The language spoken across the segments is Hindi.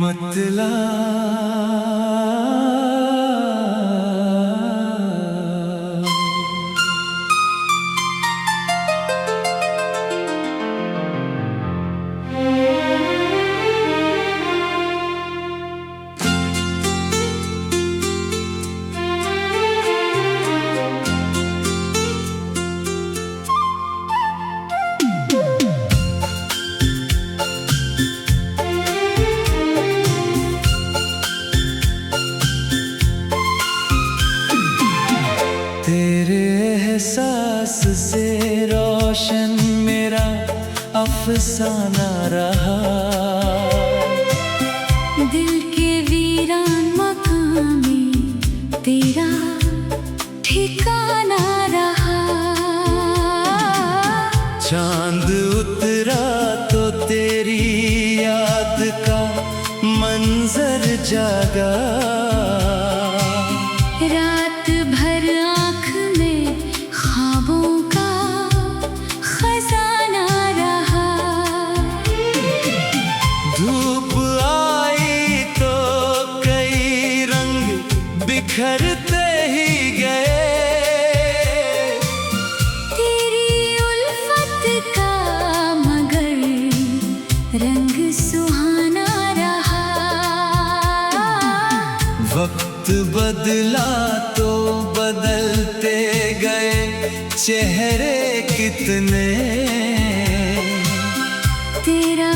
मतला तेरे एहसास से रोशन मेरा अफसाना रहा। दिल के वीरान मकान में तेरा ठिकाना रहा। चांद उतरा तो तेरी याद का मंजर जागा। रात भर आँख में ख्वाबों का खजाना रहा। धूप आई तो कई रंग बिखरते ही गए। तेरी उल्फत का मगर रंग सुहाना रहा। वक्त बदला तो बदलते गए चेहरे कितने। तेरा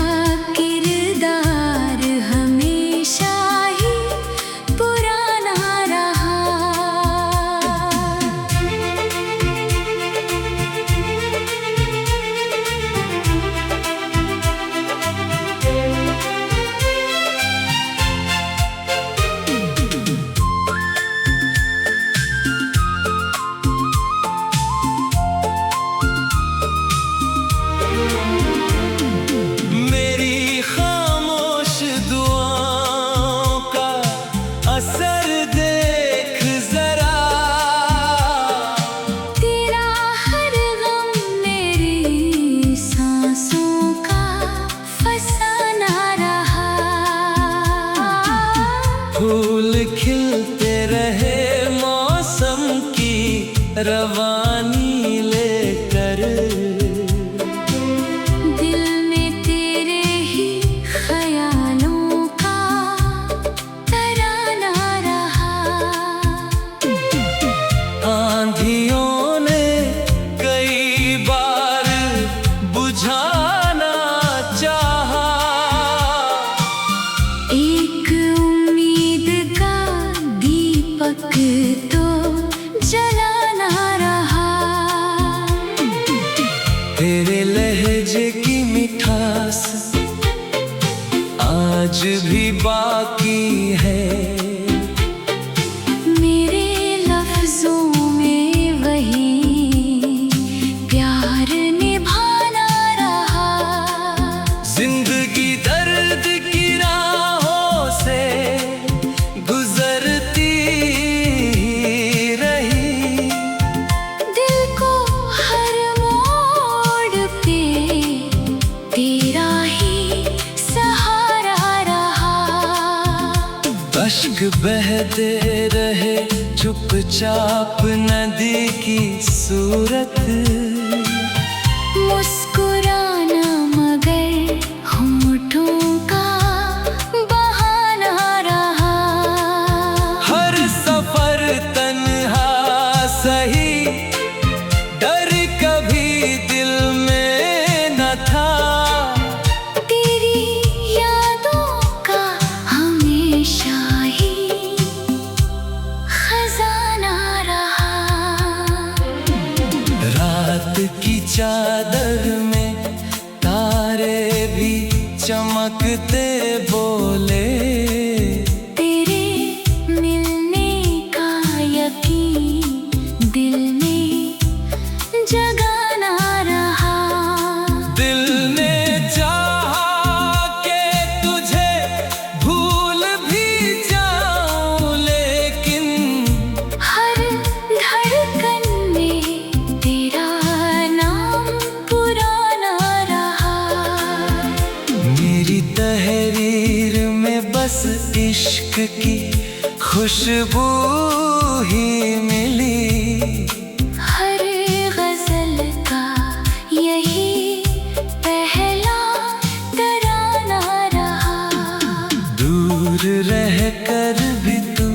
किरदार हमेशा ही पुराना रहा। मेरी खामोश दुआओं का असर देख जरा। तेरा हर गम मेरी सांसों का फसाना रहा। फूल खिलते रहे मौसम की रवानी लेकर। दिल में तेरे ही ख्यालों का तराना रहा। आंधियों ने कई बार बुझाना चाहा। एक उम्मीद का दीपक तो जलाना रहा। तेरे लहजे की मिठास आज भी बाकी है। मेरे लफ्जों में वही प्यार निभाना रहा। जिंदगी दर्द की राहों से गुजरती रही। दिल को हर मोड़ पे तेरा ही सहारा रहा। अश्क बहते रहे चुपचाप नदी की सूरत। मुस्कुराना मगर होठों का बहाना रहा। हर सफर तन्हा सही, डर कभी दिल में न था। तेरी यादों का हमेशा ही खजाना रहा। रात की चादर में तारे भी चमकते बोले। तेरे मिलने का यकीन दिल में जगाना रहा। दिल ने चाहा कि तुझे भूल भी जाऊं, लेकिन हर धड़कन में तेरा नाम पुराना रहा। मेरी तहरीर में बस इश्क की खुशबू ही मिली। हर गजल का यही पहला तराना रहा। दूर रह कर भी तू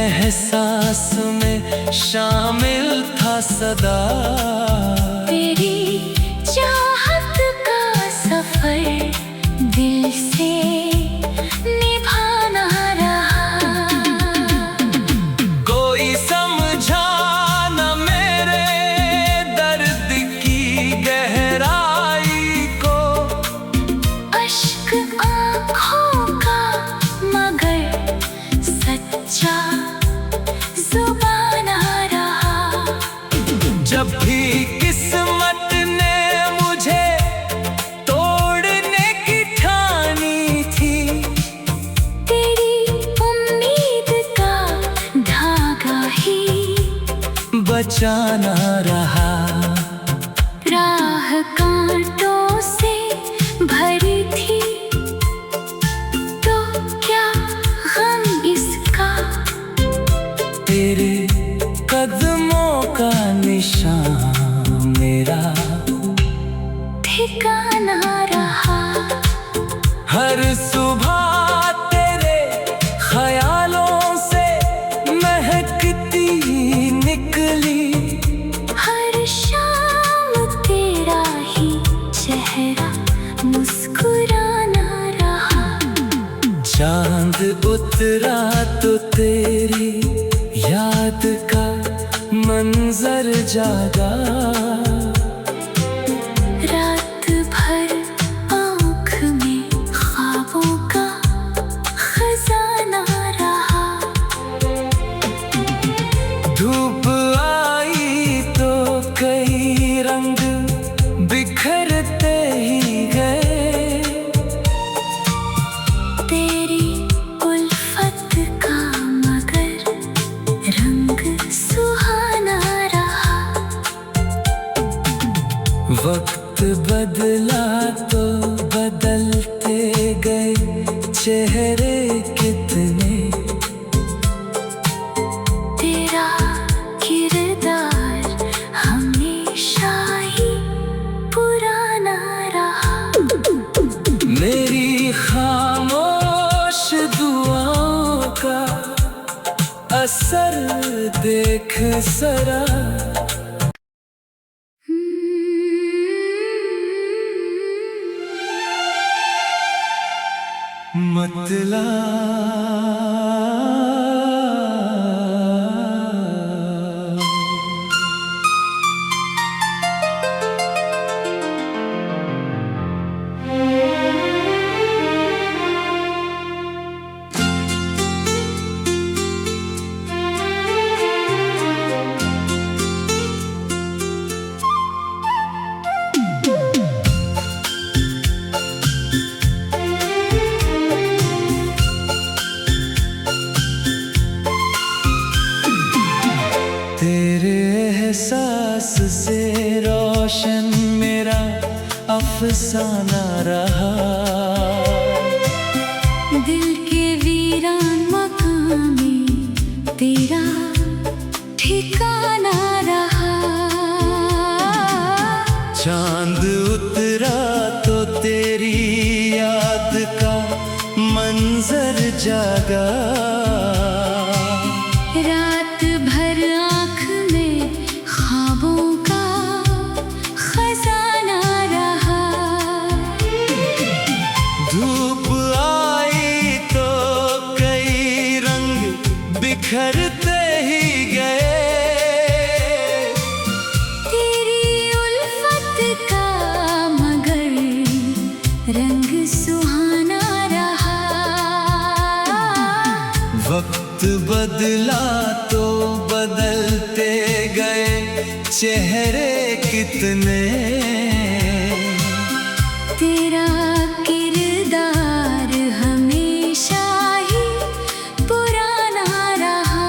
एहसास में शामिल था सदा। तेरी चाहत का सफर दिल से निभाना रहा। कोई समझा न मेरे दर्द की गहराई को। अश्क आँखों का मगर सच्चा जुबाना रहा। जब भी किस्मत ने मुझे तोड़ने की ठानी थी, तेरी उम्मीद का धागा ही बचाना रहा। राह कांटों से भरी थी, तो क्या गम इसका। तेरे कदमों का निशान मेरा ठिकाना रहा। हर सुबह तेरे ख्यालों से महकती निकली। हर शाम तेरा ही चेहरा मुस्कुराना रहा। चांद उतरा तो तेरी याद का मंजर जागा। रात भर आँख में ख्वाबों का खजाना रहा। धूप आई तो कई रंग बिखरते ही गए। तेरी उल्फत का मगर रंग सुहाना रहा। वक्त बदला तो बदलते गए चेहरे कितने। तेरा किरदार हमेशा ही पुराना रहा। मेरी खामोश दुआओं का असर देख सरा। मतला तेरे एहसास से रोशन मेरा अफसाना रहा। दिल के वीरान मकान में तेरा ठिकाना रहा। चांद उतरा तो तेरी याद का मंजर जागा। रात भर आँख में ख्वाबों का खजाना रहा। धूप आई तो कई रंग बिखरते ही गए। तेरी उल्फत का मगर रंग सुहाना रहा। वक्त बदला तो बदलते गए चेहरे कितने। तेरा किरदार हमेशा ही पुराना रहा।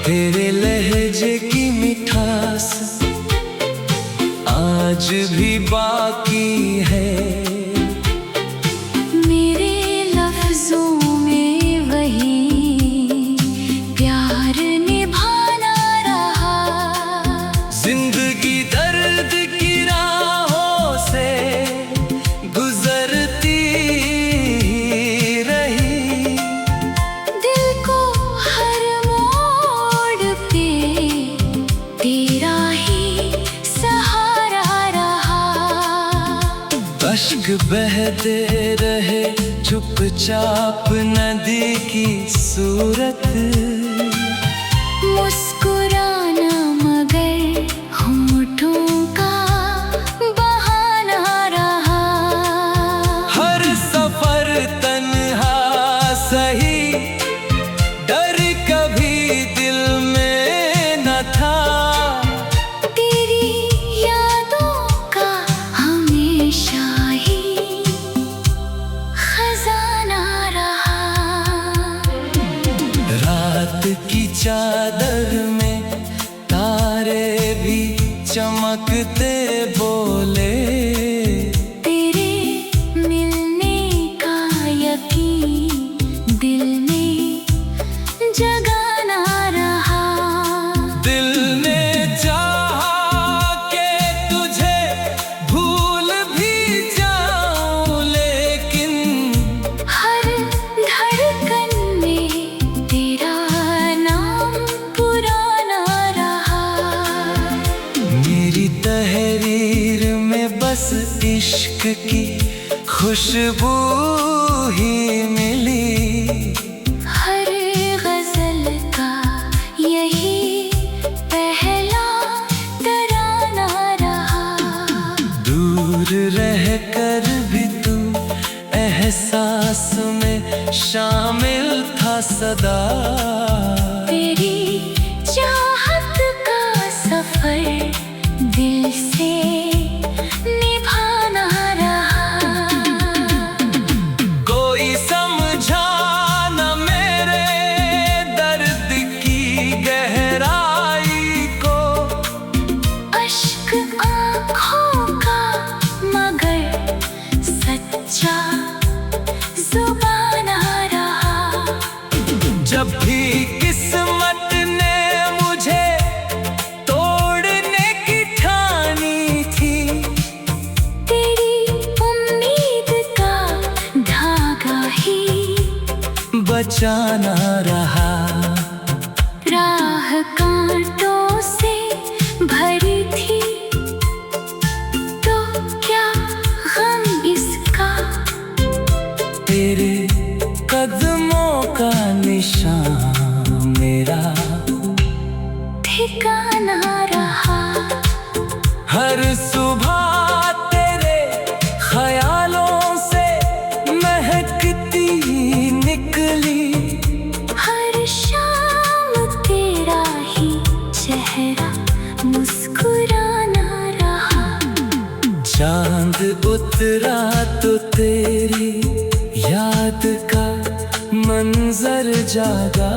तेरे लहजे की मिठास आज भी बाकी है। मेरे लफ्जों में वही प्यार निभाना रहा। जिंदगी दर्द की राहों से गुजरती रही। दिल को हर मोड़ पे तेरा ही सहारा रहा। अश्क बहते रहे चुपचाप नदी की सूरत। मुस्कुराना मगर होठों का बहाना रहा। हर सफर तन्हा सही, डर कभी दिल में न था। तेरी यादों का हमेशा ही खजाना रहा। रात की चादर में तारे भी चमकते बोले। तेरे मिलने का यकीन दिल में जगाना रहा। दिल ने चाहा कि तुझे भूल भी जाऊं, लेकिन हर धड़कन में तेरा नाम पुराना रहा। मेरी तहरीर में बस इश्क की खुशबू ही मिली। हर गजल का यही पहला तराना रहा। दूर रह कर भी तू एहसास में शामिल था सदा। तेरी चाहत का सफर दिल से निभाना रहा। कोई समझा न मेरे दर्द की गहराई को। अश्क आँखों का मगर सच्चा जुबाना रहा। जब भी किस्मत ने मुझे तोड़ने की ठानी थी, तेरी उम्मीद का धागा ही बचाना रहा। राह कांटों से भरी थी, तो क्या गम इसका। तेरे कदमों का निशान मेरा ठिकाना रहा। हर सुबह तेरे ख्यालों से महकती निकली। हर शाम तेरा ही चेहरा मुस्कुराना रहा। चांद उतरा तो तेरी याद का मंजर जागा।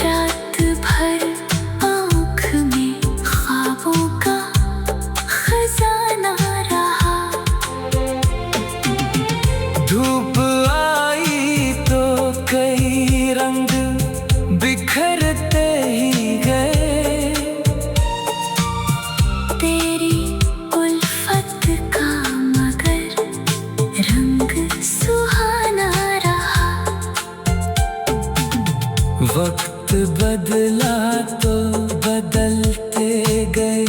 रात भर आँख में ख्वाबों का खजाना रहा। धूप आई तो कई रंग बिखरते ही गए। तेरी उल्फत का मगर रंग सुहाना रहा। वक्त बदला तो बदलते गए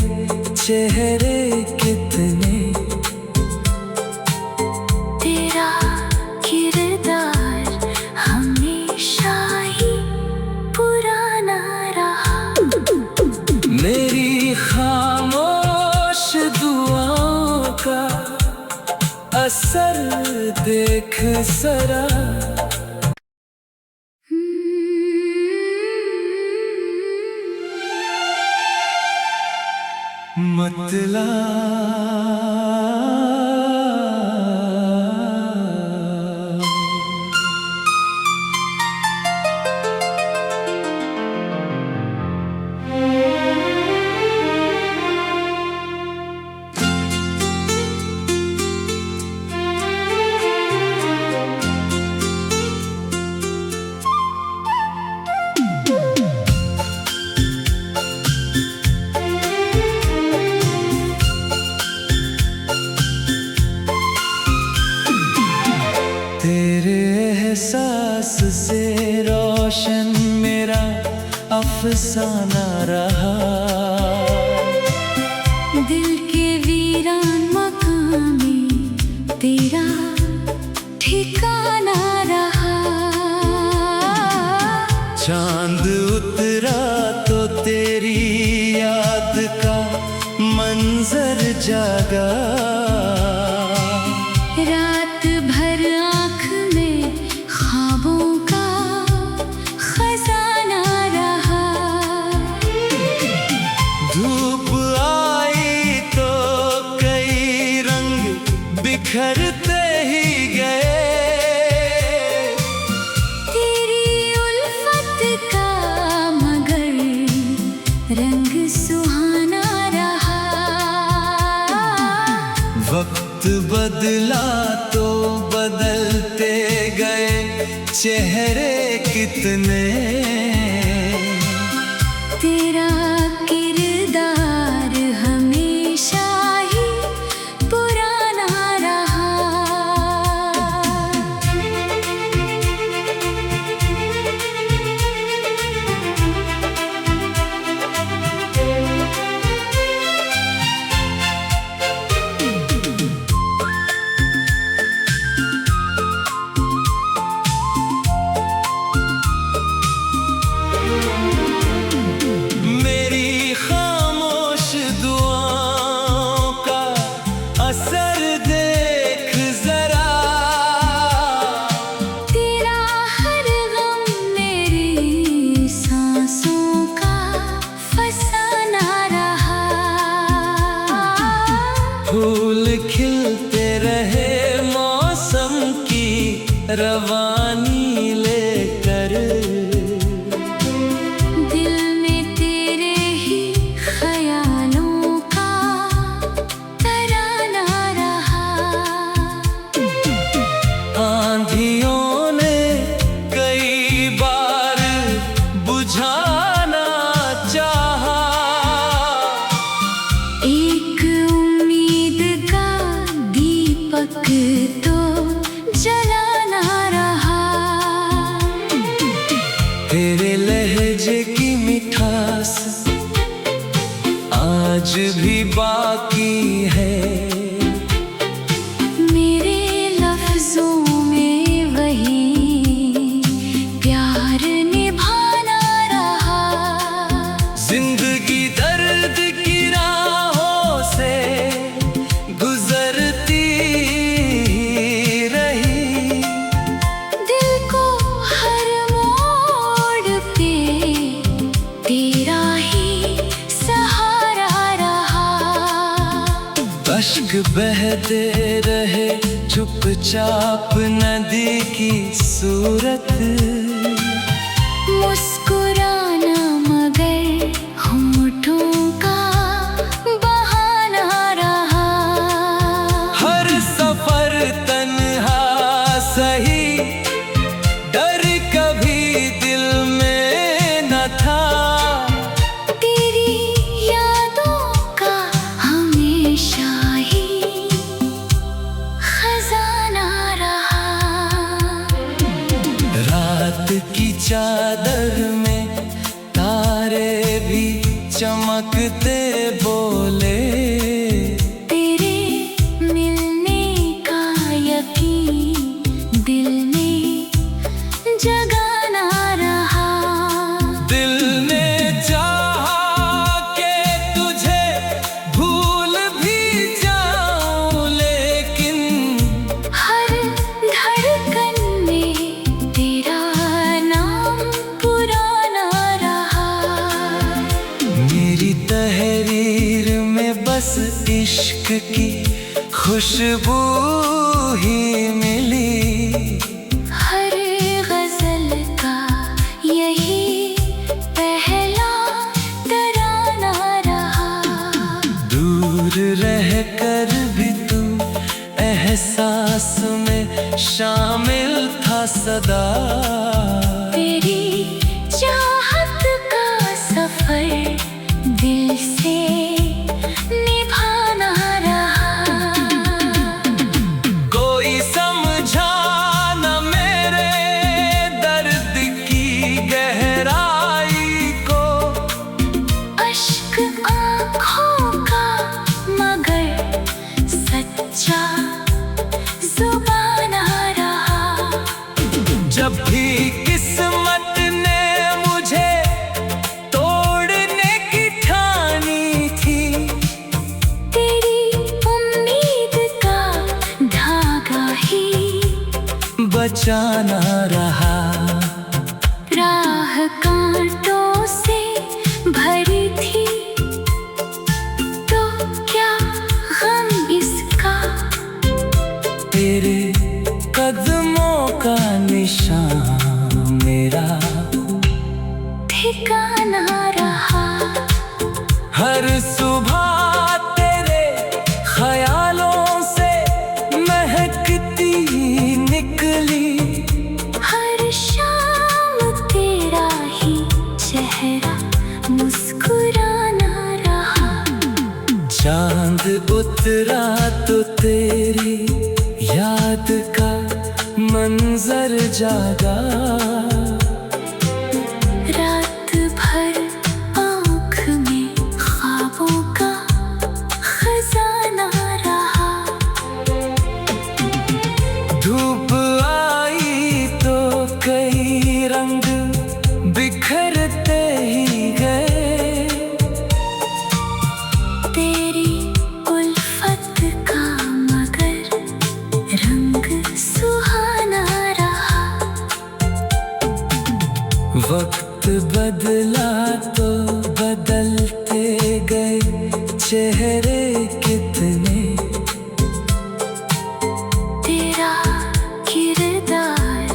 चेहरे कितने। तेरा किरदार हमेशा ही पुराना रहा। मेरी खामोश दुआओं का असर देख सरा। मतला रोशन मेरा अफसाना रहा। दिल के वीरान मकान में तेरा ठिकाना रहा। चांद उतरा तो तेरी याद का मंजर जागा। रात भर आँख में ख्वाबों का खजाना रहा। धूप आई तो कई रंग बिखरते ही गए। तेरी उल्फत का मगर रंग सुहाना रहा। वक्त बदला तो बदलते गए चेहरे कितने। तेरा किरदार हमेशा ही पुराना रहा। मेरी खामोश दुआओं का असर देख जरा। तेरा हर गम मेरी सांसों का फसाना रहा। फूल खिलते रहे मौसम की रवानी लेकर। दिल में तेरे ही ख्यालों का तराना रहा। आंधियों ने कई बार बुझाना चाहा। एक उम्मीद का दीपक तो जलाना रहा। तेरे लहजे की मिठास आज भी बाकी है। मेरे लफ्जों में वही प्यार निभाना रहा। जिंदगी दर्द की राहों से गुजरती रही। दिल को हर मोड़ पे तेरा ही सहारा रहा। अश्क बहते रहे चुपचाप नदी की सूरत। मुस्कुराना मगर होठों का बहाना रहा। हर सफर तन्हा सही, डर कभी दिल में न था। तेरी यादों का हमेशा ही खजाना रहा। रात की चादर में तारे भी चमकते बोले। तेरे मिलने का यकीन दिल में जगाना रहा। दिल ने चाहा कि तुझे भूल भी जाऊं, लेकिन हर धड़कन में तेरा नाम पुराना रहा। मेरी तहरीर में बस इश्क की खुशबू ही मिली। हर गजल का यही पहला तराना रहा। दूर रह कर भी तू एहसास में शामिल था सदा। तेरी चाहत का सफर दिल से निभाना रहा। कोई समझा न मेरे दर्द की जाना रहा। राह कांटों से भरी थी, तो क्या गम इसका। तेरे कदमों का निशान मेरा ठिकाना रहा। हर सुबह तेरे ख्यालों से महकती निकली। हर शाम तेरा ही चेहरा मुस्कुराना रहा। चांद उतरा तो तेरी याद का मंजर जागा। रात भर आँख में ख्वाबों का खजाना रहा। धूप आई तो कई रंग बिखरते ही गए। तेरी उल्फत का मगर रंग सुहाना रहा। वक्त बदला तो बदलते गए चेहरे कितने। तेरा किरदार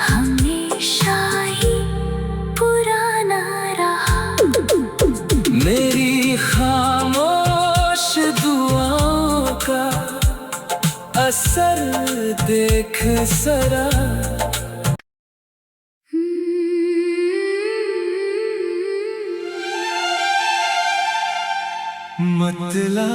हमेशा ही पुराना रहा। मेरी खामोश दुआओं का असर देख सरा। मतला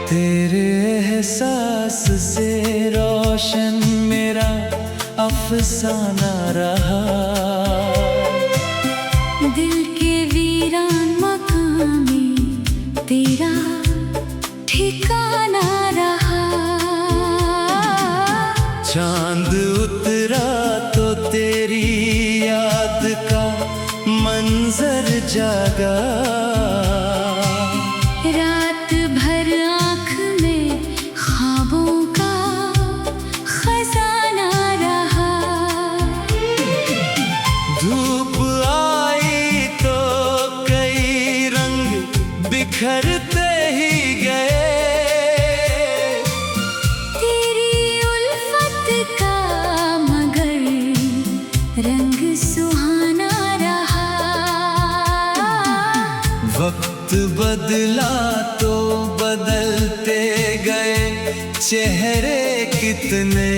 तेरे एहसास से रोशन मेरा अफसाना रहा। दिल के वीरान मकान में तेरा ठिकाना रहा। चांद उतरा तो तेरी याद का मंजर जागा। रात भर आँख में ख्वाबों का खजाना रहा। धूप आई तो कई रंग बिखरते ही गए। तेरी उल्फत का मगर रंग सुहाना रहा। वक्त बदला तो बदलते गए चेहरे कितने।